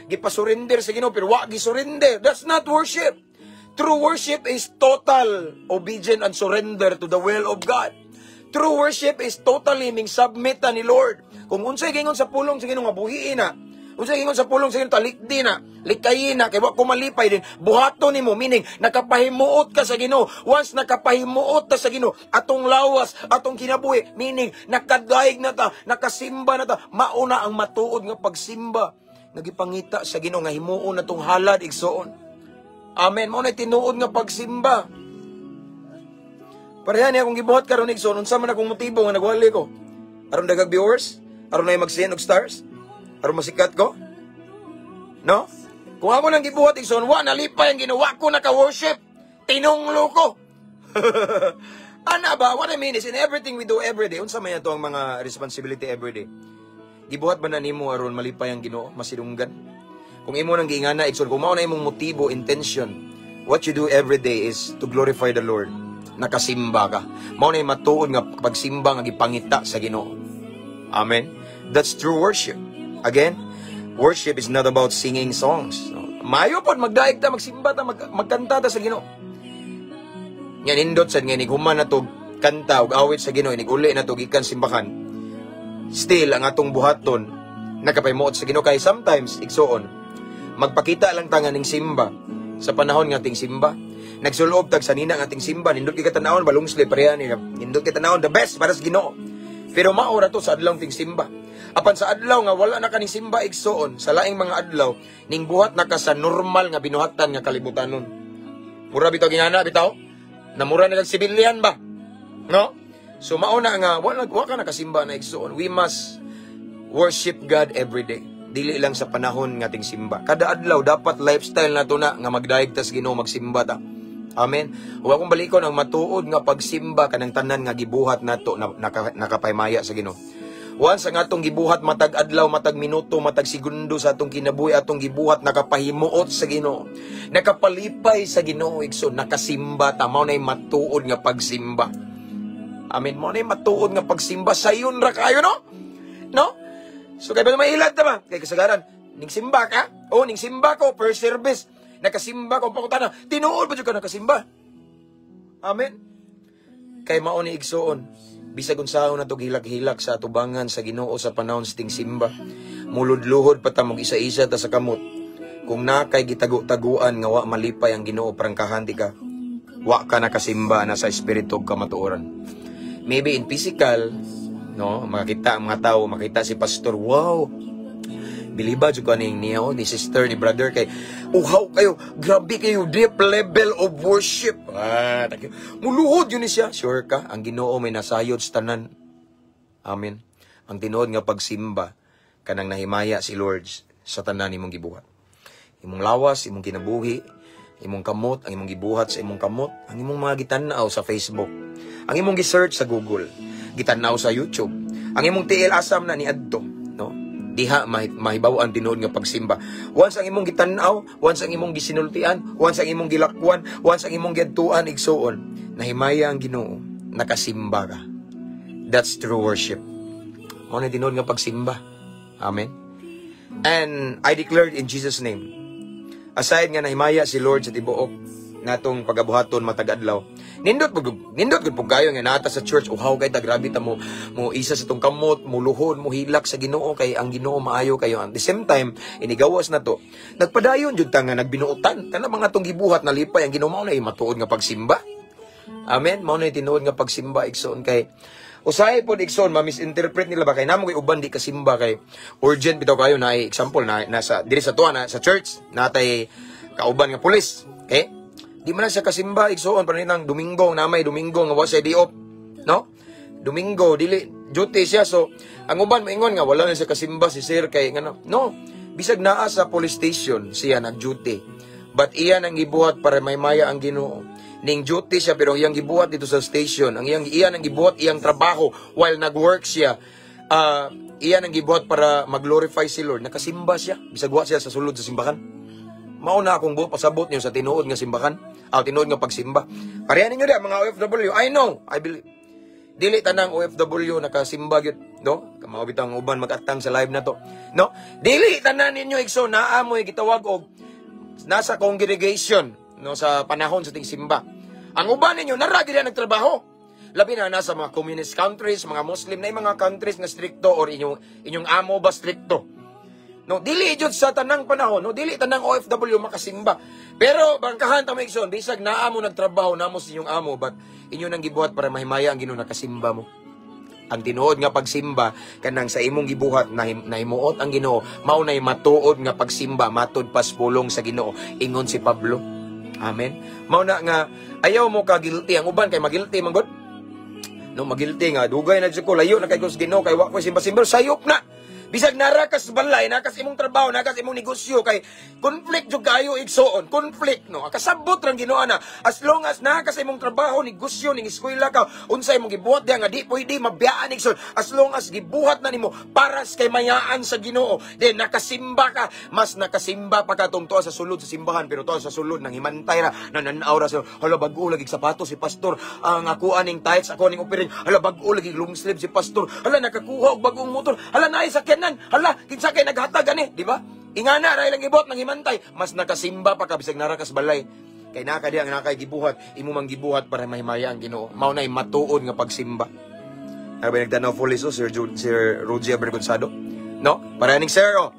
Speaker 1: gipasurrender sa Ginoo pero wa gisurrender. That's not worship. True worship is total obedience and surrender to the will of God. True worship is totally ning submit ni Lord. Kung unsay gingon sa pulong sa Ginoo nga buhiin na, unsay gingon sa pulong sa Ginoo talikdi na, likayin na kay wa ko malipay din, buhaton nimo, meaning nakapahimuot ka sa Ginoo. Once nakapahimuot ta sa Ginoo, atong lawas, atong kinabuhi, meaning nakadaig na ta, nakasimba na ta, mauna ang matuod nga pagsimba. Nagipangita sa Ginoo nga himuon natong halad igsoon. Amen. Mao na tinuod nga pagsimba. Parehan niya akong gibuhat karon igsoon, unsa man akong motibo nga nagwali ko? Aron dagag viewers? Aron na mag-send og stars? Aron masikat ko? No? Kung ako nang gibuhat igsoon, wa nalipay ang ginawa ko naka-worship. Tinunglo ko. Ana ba? What I mean is in everything we do every day, unsa man ato ang mga responsibility every day? Gibuhat ba na nimo aron malipay ang Ginoo, masidunggan? Kung imo nang giingana igsoon, kung mao na imong motibo, intention, what you do every day is to glorify the Lord. Nakasimba ka. Mao na matuod nga pagsimba nga gipangita sa Ginoo. Amen. That's true worship. Again, worship is not about singing songs. Mayo pod magdaig ta, magsimba ta, magkanta ta sa Ginoo. Yan indot sad nga human na to kanta ug awit sa Ginoo, uli na to gikan simbahan. Still ang atong buhaton nakapahimuot sa Ginoo kay sometimes igsoon magpakita lang ta nga ning simba sa panahon nga ting simba. nagsuloob tag sanina ang ating simba, nindot kita tanawon balong slip pareha ni nindot kita tanawon the best para sa Ginoo. Pero maora to sa adlaw ting simba. Apan sa adlaw nga wala na kaning simba igsoon, sa laing mga adlaw ning buhat na ka sa normal nga binuhatan nga kalibutanon. Mura bitaw ginana bitaw? Namura na kag sibilyan ba? No? So mauna nga wala ka nakasimba na igsoon. We must worship God every day. Dili lang sa panahon nga ting simba. Kada adlaw dapat lifestyle nato na nga magdaig tas Ginoo magsimba ta. Amen. Huwag akong balikon ang matuod nga pagsimba kanang tanan nga gibuhat nato na nakapaymaya sa Ginoo. Once ang atong gibuhat matag adlaw, matag minuto, matag segundo sa atong kinabuhi atong gibuhat nakapahimuot sa Ginoo. Nakapalipay sa Ginoo igsoon, nakasimba ta mao nay matuod nga pagsimba. Amen. Mao nay matuod nga pagsimba sayon ra kayo no? No? So kaya ba mailat ba? Kaya kasagaran, ning simba ka? O, ning simba ko, per service. Nakasimba ko, pakutana. Tinuod ba dyan ka nakasimba? Amen. Kaya mauni igsoon. Bisag unsahon na to hilak-hilak sa atubangan sa Ginoo sa panahon sa ting simba. Mulud-luhod patamog isa-isa ta sa kamot. Kung na kay gitagu-taguan nga wa malipay ang Ginoo prangkahan di ka. Wa ka nakasimba na sa espiritu kamatuoran. Maybe in physical, no, makita ang mga tao, makita si pastor, wow, biliba dyan ka ni sister, ni brother, kay, uhaw kayo, grabe kayo, deep level of worship. Muluhod yun siya. Sure ka, ang Ginoo may nasayod sa tanan. Amen. Ang tinuod nga pagsimba, kanang nahimaya si Lord sa tanan imong gibuhat. Imong lawas, imong kinabuhi, imong kamot, ang imong gibuhat sa imong kamot, ang imong mga gitanaw sa Facebook, ang imong gi-search sa Google, gitanaw sa YouTube. Ang imong tiil asam na ni adto, no? Diha mahibaw ang tinuod nga pagsimba. Once ang imong gitanaw, once ang imong gisinultian, once ang imong gilakwan, once ang imong giadtuan igsuon, nahimaya ang Ginoo, nakasimba ka. That's true worship. Mao na tinuod nga pagsimba. Amen. And I declared in Jesus' name, aside nga nahimaya si Lord sa tibuok natong pagabuhaton matag adlaw, nindot gud pug kayo nga nata sa church, uhaw kay ta grabe ta mo isa sa tong kamot, mo luhod, mo hilak sa Ginoo kay ang Ginoo maayo kayo. At the same time inigawas na to, nagpadayon jud ta nga nagbinuotan kana mga tong gibuhat nalipay ang Ginoo mao na matuod nga pagsimba. Amen. Mao na tinuod nga pagsimba igsoon kay usahay pod igsoon ma-misinterpret nila ba kay namo kay uban di kasimba kay urgent bitaw kayo na example na nasa diri sa tuwa na sa church natay kauban nga pulis. Okay? Di man na siya kasimba igsoon paninang Domingo na may Domingo nga wa siya di-off, no? Domingo dili duty siya, so ang uban moingon nga wala na siya kasimba si sir kay ngano. No, bisag naa sa police station siya nag-duty. But iyan ang gibuhat para may maya ang Ginoo. Ning duty siya pero iyang gibuhat dito sa station. Iyan ang gibuhat iyang trabaho while nag-work siya. Iyan ang gibuhat para mag-glorify si Lord. Nakasimba siya. Bisag wa siya sa sulod sa simbahan. Mauna akong pasabot niyo sa tinuod nga simbahan. Tinuod nga pagsimba. Parehan ninyo dia mga OFW. I know, I believe. Dili tanang OFW nakasimba gyud, no? Kamao bitang uban mag-atang sa live na to. No? Dili tanan ninyo igso naamoy gitawag og nasa congregation, no, sa panahon sa ting simba. Ang uban ninyo nara gyud nagtrabaho. Labi na nasa mga communist countries, mga Muslim na mga countries nga stricto or inyong amo ba stricto. No, dili jud sa tanang panahon, no, dili tanang OFW makasimba. Pero bangkahan ta mo igsoon, bisag naa mo nagtrabaho namo sa inyong amo, but inyo nang gibuhat para mahimaya ang Ginoo nakasimba mo. Ang tinuod nga pagsimba kanang sa imong gibuhat nahimuot ang Ginoo, mao nay matuod nga pagsimba matud pas pulong sa Ginoo, ingon si Pablo. Amen. Mao na nga ayaw mo ka guilty, ang uban kay magilty man gud. No, magilty nga dugay na jud ko layo na kay Ginoo kay wa ko simba-simba sayop na. Bisag narakas balay, nakas imong trabaho, nakas imong negosyo, kay conflict jud kayo igsoon, conflict, no? Kasabot rang Ginoo na, as long as nakas imong trabaho, negosyo, ning eskwela ka, unsay imong gibuhat diha nga di pwede mabiyaan igsoon, as long as gibuhat na nimo para kay mayaan sa Ginoo, then nakasimba ka, mas nakasimba pa ka tungtuan sa sulod sa simbahan, pero tuwa sa sulod nang himantay ra, nananaw ra sa hala bag-o lagi sapatos si pastor, ang ako aning tights, ako aning opiring, hala bag-o lagi long sleeve si pastor, hala nakakuha og bagong motor, hala naay sakyanan, hala kinsa kay naghatag ani, di ba? Ingana ra ilang gibot nang himantay, mas nakasimba pa ka bisag narakas balay. Kay naka diha nga nakay gibuhat, imo mang gibuhat para mahimaya ang Ginoo. Mao nay matuod nga pagsimba. Abi nagtanaw fully so Sir Roger Bergonsado. No? Para ning sir, oh.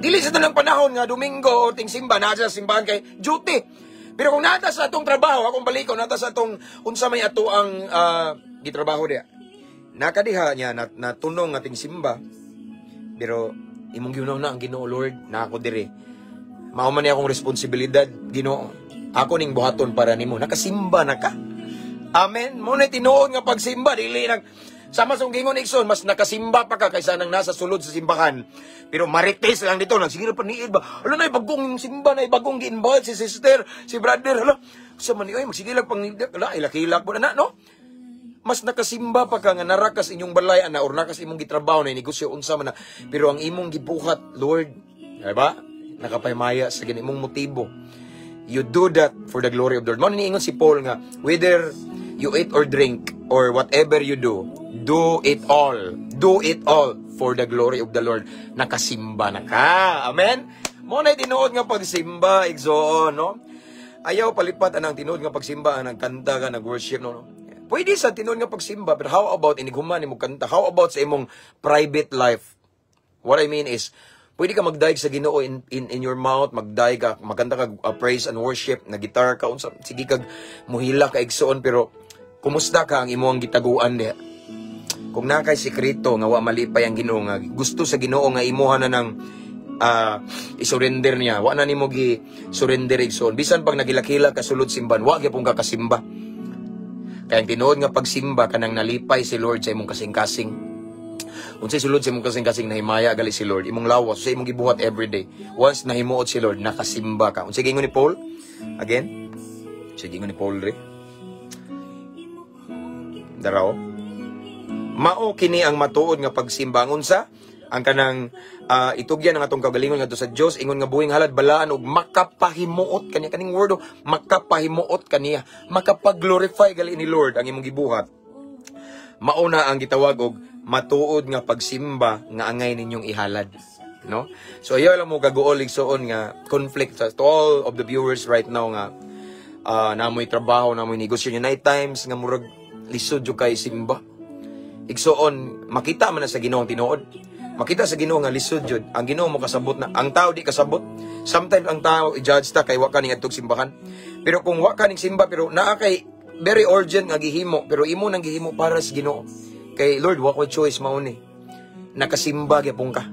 Speaker 1: Dili sa tanang panahon nga Domingo o ting simba na sa simbahan kay duty. Pero kung nata sa atong trabaho, akong balikaw, nata sa atong, unsa may ato ang gitrabaho diya. Nakadiha niya, natunong ating simba. Pero, imong Ginoo na ang Ginoo, Lord, na ako dire. Mauman niya akong responsibilidad, Ginoo. Ako ning buhaton para nimo. Nakasimba na ka. Amen. Muna tinuod nga pagsimba, dili nang sama sa gingon ikson, mas nakasimba pa ka kaysa nang nasa sulod sa simbahan. Pero marites lang dito, sige na paniid ba? Hala na, bagong simba na, bagong gi-invite si sister, si brother, hala. Sa man, ay, magsigilag pang, hala, ilakilak po na, no? Mas nakasimba pa ka nga narakas inyong balayan na or nakas imong gitrabaho na negosyo unsa man na. Pero ang imong gibuhat, Lord, diba? Nakapahimaya sa ganimong motibo. You do that for the glory of the Lord. Mao ni ingon si Paul nga, whether you eat or drink or whatever you do it all. Do it all for the glory of the Lord. Nakasimba na ka. Amen? Muna tinuod nga pagsimba, igsoon, no? Ayaw palipat anang tinuod nga pagsimba, nagkanta ka, nag-worship, no? Pwede sa tinuod nga pagsimba, but how about inighuman mo kanta? How about sa imong private life? What I mean is, pwede ka magdaig sa Ginoo in your mouth, magdaig ka, magkanta ka praise and worship, na guitar ka, unsa, sige kag muhila ka igsoon, pero kumusta ka ang imong gitaguan diha? Kung na kay sekreto nga wa malipay ang Ginoo nga gusto sa Ginoo nga imuha na ng isurrender niya, wa na nimo gi surrender igsoon. Bisan pag nagilakila ka sulod simban, wa gyapon ka kasimba. Kaya ang tinuod nga pagsimba kanang nalipay si Lord sa imong kasing-kasing. Unsay sulod sa imong kasing-kasing nahimaya gali si Lord, imong lawas sa imong gibuhat everyday. Once nahimuot si Lord, nakasimba ka. Unsay gingon ni Paul? Again? Sige gingon ni Paul re. Daraw. Mao kini ang matuod nga pagsimba. Ang unsa? Ang kanang itugyan ng atong kagalingon ngadto sa Dios, ingon nga buhing halad balaan og makapahimuot kaniya, kaning word makapahimuot kaniya, makapag-glorify gali ni Lord ang imong gibuhat. Mao na ang gitawag og matuod nga pagsimba nga angay ninyong ihalad, no? So ayaw lang mo gaguol igsoon nga conflict to all of the viewers right now nga namoy trabaho, namoy negosyo, night times nga murag lisod jud kay simba. Igsoon, makita man na sa Ginoo ang tinuod. Makita sa Ginoo nga lisod jud. Ang Ginoo mo kasabot na. Ang tao di kasabot. Sometimes ang tao i-judge ta kay wa ka ning adtong simbahan. Pero kung wa ka ning simba pero naa kay very urgent nga gihimo, pero imo nang gihimo para sa Ginoo. Kay Lord, wa ko choice mao ni. Nakasimba gyapon ka.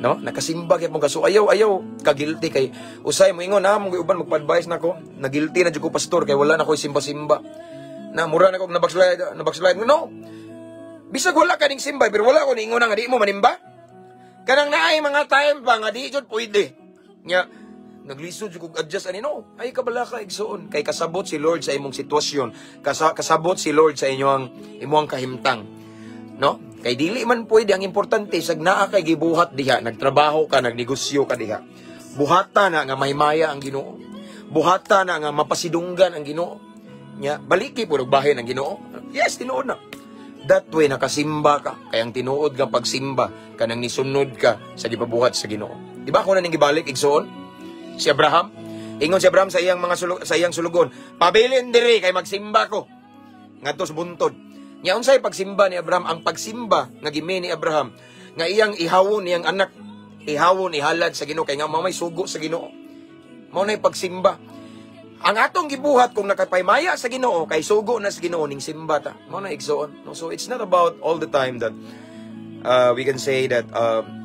Speaker 1: No? Nakasimba gyapon ka. So ayaw ka guilty kay usay mo ingon na mo uban magpa-advise nako. Na guilty na jud ko pastor kay wala na ko simba-simba. Na mura na kong nabakslide. No. Bisag wala ka ning simba, pero wala ko ningon nga di mo manimba. Kanang naay mga time pa nga di jud pwede. Nya naglisod jud kog adjust ani no. Ay kabala ka igsoon kay kasabot si Lord sa imong sitwasyon. Kasabot si Lord sa imong kahimtang. No? Kay dili man pwede, ang importante sag naa kay gibuhat diha, nagtrabaho ka, nagnegosyo ka diha. Buhata na nga mahimaya ang Ginoo. Buhata na nga mapasidunggan ang Ginoo. Nya baliki pud og bahin ang Ginoo. Yes, tinuod na. That way nakasimba ka. Kay ang tinuod nga pagsimba kanang nisunod ka sa gipabuhat sa Ginoo. Di ba ako na ning gibalik igsoon? Si Abraham, ingon si Abraham sa iyang sa iyang sulugon, pabilin diri kay magsimba ko ngadto sa buntod. Nya unsay pagsimba ni Abraham? Ang pagsimba nga gimi ni Abraham nga iyang ihawon iyang anak, ihawon ihalad sa Ginoo kay nga mamay sugo sa Ginoo. Mao nay pagsimba. Ang atong gibuhat kung nakapaymaya sa Ginoo kay sugo na sa Ginoo ning simba ta. Mao na igsoon. No? So it's not about all the time that we can say that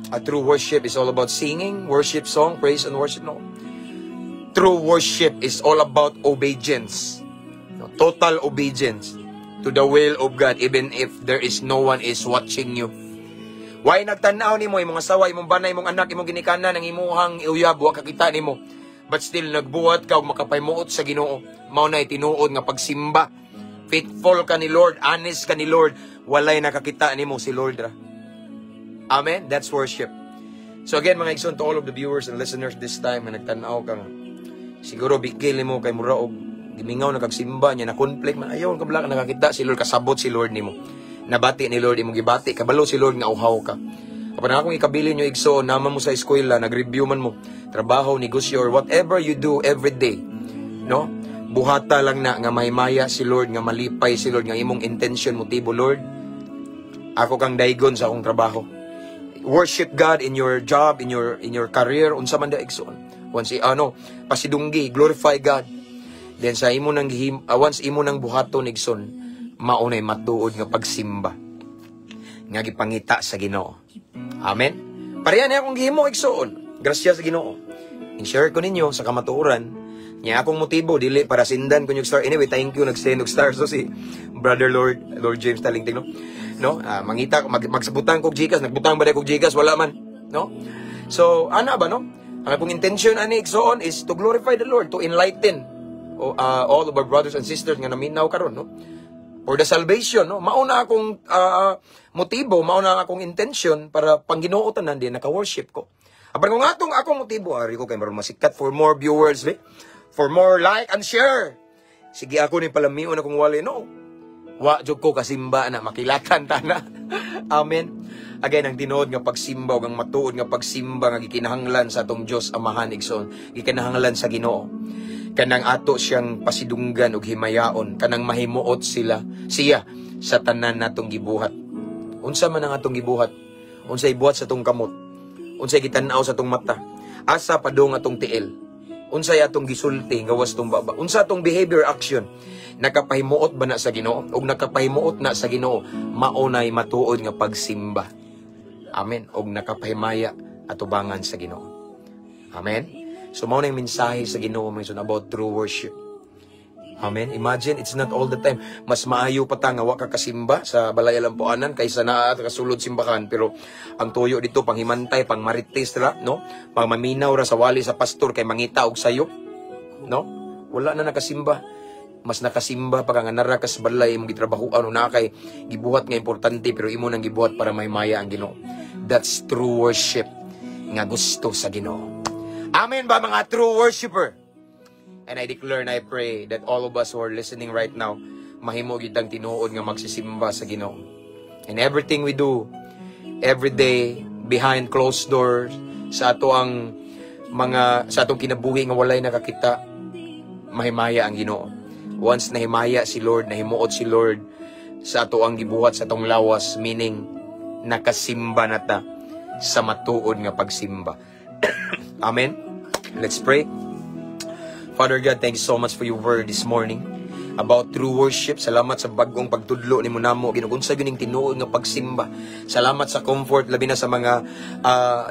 Speaker 1: a true worship is all about singing, worship song, praise and worship. No. True worship is all about obedience. No? Total obedience to the will of God even if there is no one is watching you. Why nagtanaw nimo imong asawa, imong banay, imong anak, imong ginikanan, ang imuhang iuyab wa kakita nimo. But still nagbuhat ka og makapaymuot sa Ginoo. Mao na tinuod nga pagsimba. Faithful ka ni Lord, honest ka ni Lord, walay nakakita nimo si Lord ra. Amen. That's worship. So again mga igsoon, to all of the viewers and listeners this time na nagtan-aw kang siguro bigil nimo kay mura og gimingaw na kagsimba niya na conflict man ayaw ka bala nakakita si Lord, kasabot si Lord nimo. Nabati ni Lord imong gibati, kabalo si Lord nga uhaw ka. Kapag akong ikabili nyo igsoon, naman mo sa eskwela, nag-review man mo, trabaho, negosyo, or whatever you do every day, no? Buhata lang na nga mahimaya si Lord, nga malipay si Lord, nga imong intention, motibo, Lord, ako kang daigon sa akong trabaho. Worship God in your job, in your career, unsa man da igsoon. pasidunggi, glorify God. Then sa imo nang once imo nang buhaton igsoon, maunay matuod nga pagsimba nga gipangita sa Ginoo. Amen. Pareha na akong gihimo igsoon. Grasya sa Ginoo. I-share ko ninyo sa kamatuoran niya akong motibo dili para sindan kun yung star. Anyway, thank you nag-send og star so si Brother Lord James Talingting no. Mangita magsabutang kog Gcash, nagbutang ba kog Gcash wala man, no? So ana ba no? Ang akong intention ani igsoon is to glorify the Lord, to enlighten all of our brothers and sisters nga naminaw karon, no? For the salvation, no? Mauna akong motibo, mauna akong intention para pang Ginoo tanan din naka-worship ko. Apan kung akong motibo, ari ko kay maron masikat for more viewers, for more like and share. Sige ako ni palamion akong wali, no? Wa jud ko kasimba na makilatan tana. Amen. Again, ang tinuod nga pagsimba ug ang matuod nga pagsimba nga gikinahanglan sa atong Dios Amahan igsoon, gikinahanglan sa Ginoo. Kanang ato siyang pasidunggan ug himayaon, kanang mahimuot siya sa tanan natong gibuhat. Unsa man ang atong gibuhat? Unsay buhat sa atong kamot? Unsay gitan-aw sa atong mata? Asa padung atong tiil? Unsay atong gisulti gawas tong baba? Unsa atong behavior action? Nakapahimuot ba na sa Ginoo? Ug nakapahimuot na sa Ginoo, maunay matuod nga pagsimba. Amen. Ug nakapahimaya atubangan sa Ginoo. Amen. So, mao na yung mensahe sa Ginoo about true worship. Amen. Imagine, it's not all the time. Mas maayo pa ta nga wa ka kasimba sa balay alampuanan kaysa naa kasulod simbahan. Pero ang tuyo dito panghimantay, pangmarites ra, no? Pangmaminaw ra sa wali sa pastor kay mangita og sayop, no? Wala na nakasimba. Mas nakasimba pa nga nara ka sa balay imong gitrabahoan na kay gibuhat nga importante pero imo nang gibuhat para maymaya ang Ginoo. That's true worship nga gusto sa Ginoo. Amen ba mga true worshiper? And I declare and I pray that all of us who are listening right now, mahimo gitang tinuod nga magsisimba sa Ginoo. And everything we do, every day, behind closed doors, sa atong kinabuhi nga walay nakakita, mahimaya ang Ginoo. Once nahimaya si Lord, nahimuot si Lord sa ato ang gibuhat sa atong lawas, meaning nakasimba na ta sa matuod nga pagsimba. Amen. Let's pray. Father God, thank you so much for your word this morning about true worship. Salamat sa bagong pagtudlo ni mo namo, Ginoo, unsa gyud ning tinuod nga pagsimba. Salamat sa comfort labi na sa mga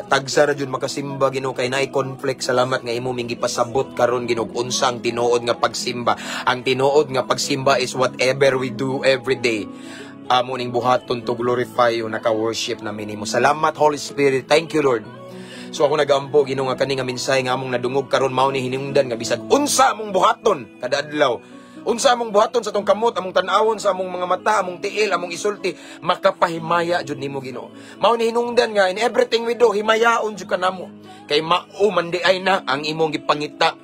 Speaker 1: tagsa ra jud makasimba, Ginoo, kay naay conflict. Salamat nga imo ming gipasabot karon, Ginoo, unsang tinuod nga pagsimba. Ang tinuod nga pagsimba is whatever we do every day. Amo ning buhaton to glorify you, naka-worship namin nimo. Salamat Holy Spirit. Thank you Lord. So ako nagampo, Ginoo, nga kani nga mensahe nga among nadungog karon mao ni hinungdan nga bisag unsa among buhaton kada adlaw. Unsa among buhaton sa tong kamot, among tan-awon sa among mga mata, among tiil, among isulti, makapahimaya jud nimo, Ginoo. Mao ni hinungdan nga in everything we do, himayaon jud kanamo. Kay mao man di ay na ang imong gipangita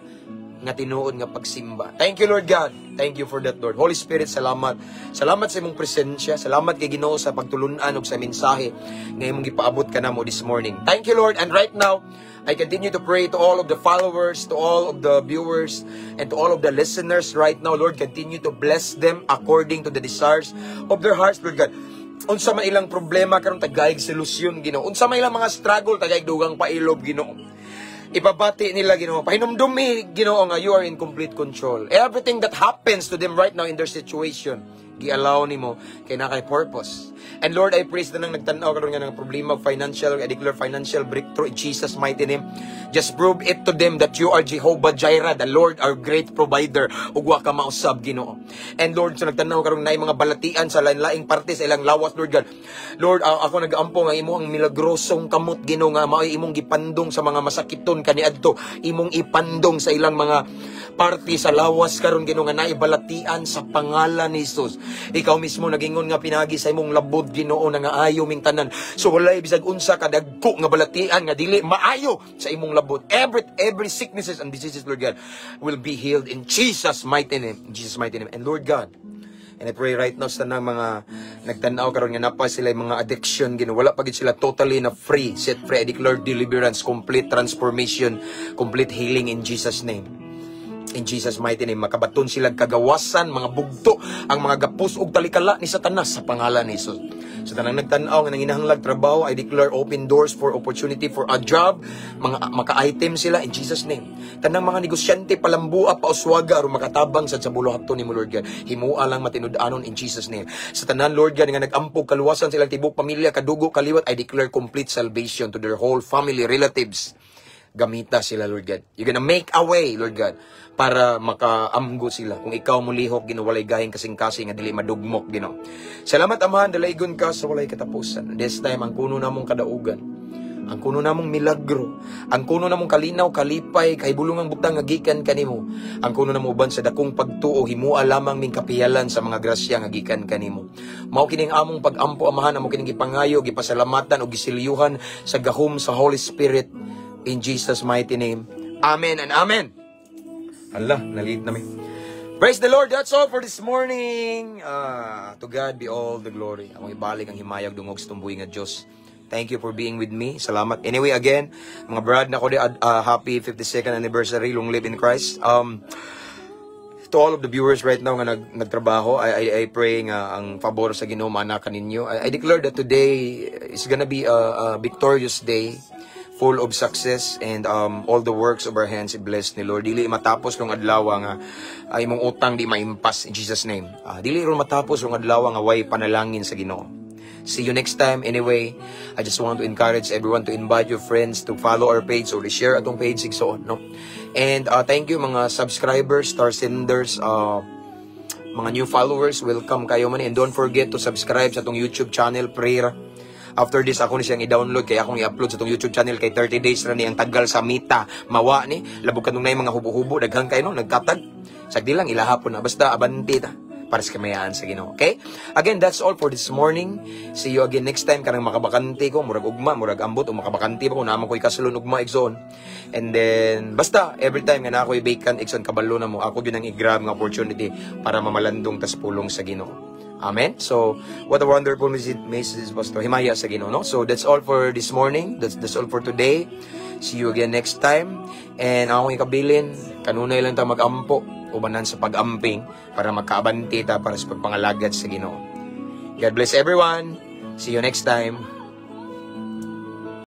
Speaker 1: nga tinuod nga pagsimba. Thank you Lord God. Thank you for that Lord. Holy Spirit, salamat. Salamat sa imong presensya. Salamat kay Ginoo sa pagtulunan ug sa mensahe nga imong gipaabot kanamo this morning. Thank you Lord. And right now, I continue to pray to all of the followers, to all of the viewers, and to all of the listeners right now. Lord, continue to bless them according to the desires of their hearts, Lord God. Unsa man ilang problema karon tagayig solusyon, Ginoo. Unsa man ilang mga struggle tagayig dugang pailog, Ginoo. Ipabati nila, Ginoo. Pahinumdumi, Ginoo, nga you are in complete control. Everything that happens to them right now in their situation, gi-allow nimo kay na kay purpose. And Lord, I praise na nang nagtanaw karon nga ng problema of financial, I declare financial breakthrough in Jesus' mighty name. Just prove it to them that you are Jehovah Jireh, the Lord, our great provider. Ug wa ka mausab, Ginoo. And Lord, so nagtanaw karon na mga balatian sa lain-laing parte sa ilang lawas, Lord God. Lord, ako nag-aampo nga imo ang milagrosong kamot, Ginoo, nga mao imong gipandong sa mga masakiton kaniadto, imong ipandong sa ilang mga party sa lawas karon, Ginoo, nga naibalatian sa pangalan ni Jesus. Ikaw mismo nagingon nga pinagi sa imong labod, Ginoo, na nga ayo ming tanan. So walay bisag unsa kadagko nga balatian nga dili maayo sa imong labod. Every sicknesses and diseases, Lord God, will be healed in Jesus' mighty name. In Jesus' mighty name. And Lord God, and I pray right now sa nang mga nagtanaw karon nga napa sila mga addiction, Ginoo, wala pa gid sila totally na free, set free. I declare deliverance, complete transformation, complete healing in Jesus' name. In Jesus' mighty name, makabaton sila kagawasan, mga bugto, ang mga gapos ug talikala ni Satanas sa pangalan ni Jesus. So tanang nagtanaw nga nanginahanglag trabaho, I declare open doors for opportunity for a job, mga maka-item sila in Jesus' name. Tanang mga negosyante palambua, pauswaga, aron makatabang sa buluhaton ni mo, Lord God. Himua lang matinud-anon in Jesus' name. Sa tanan, Lord God, nga nag-ampog kaluwasan silang tibok pamilya, kadugo, kaliwat, I declare complete salvation to their whole family, relatives. Gamita sila, Lord God. You're gonna make a way, Lord God, para makaamgo sila. Kung ikaw mulihok, ginuwalay gahing kasing-kasing, nga dili madugmok, Ginoo. Salamat, Amahan, dalaygon ka sa walay katapusan. This time, ang kuno namong kadaugan, ang kuno namong milagro, ang kuno namong kalinaw, kalipay, kahibulungang butang nga gikan kanimo, ang kuno namong uban sa dakong pagtuo, himua lamang ming kapiyalan sa mga grasya nga gikan kanimo. Mao kining among pag-ampo, Amahan, amo kining gipangayo, gipasalamatan o gisilyuhan sa gahom sa Holy Spirit. In Jesus' mighty name. Amen and amen. Allah, nalit namin. Praise the Lord. That's all for this morning. To God be all the glory. Ako ibalik ang himayag dungog sa tumbuhi nga Diyos. Thank you for being with me. Salamat. Anyway, again, mga brad na ko happy 52nd anniversary, long live in Christ. To all of the viewers right now nga nagtrabaho, I pray nga ang pabor sa Ginoo maanakan ninyo. I declare that today is gonna be a victorious day, full of success, and all the works of our hands i-bless ni Lord. Dili matapos kung adlaw nga imong utang di maimpas in Jesus name. Dili ron matapos kung adlaw nga way panalangin sa Ginoo. See you next time. Anyway, I just want to encourage everyone to invite your friends to follow our page or share atong page so on, no? And thank you mga subscribers, star senders, mga new followers, welcome kayo man, and don't forget to subscribe sa atong YouTube channel, Prayer. After this, ako ni siyang i-download, kaya akong i-upload sa itong YouTube channel kay 30 days na ni ang tagal sa mita. Mawa ni, labog ka nung na yung mga hubo-hubo, daghang kayo no, nagkatag. Sagdi lang, ilahapon na. Basta, abanti ta. Para sa kamayaan sa Ginoo. Okay? Again, that's all for this morning. See you again next time. Kanang makabakanti ko, murag ugma, murag ambot, o makabakanti pa ko, naman ko ikasulon ugma, igsoon. And then, basta, every time nga na ako i-bacon, igsoon, kabalo na mo, ako yun ang i-grab ng opportunity para mamalandong tas pulong sa Ginoo. Amen. So, what a wonderful message was to himaya sa Ginoo, no? So, that's all for this morning. That's all for today. See you again next time. And akong ikabilin, kanunay lang ta mag-ampo, ubanan sa pag-amping, para magkaabanti ta para sa pagpangalagad sa Ginoo. God bless everyone. See you next time.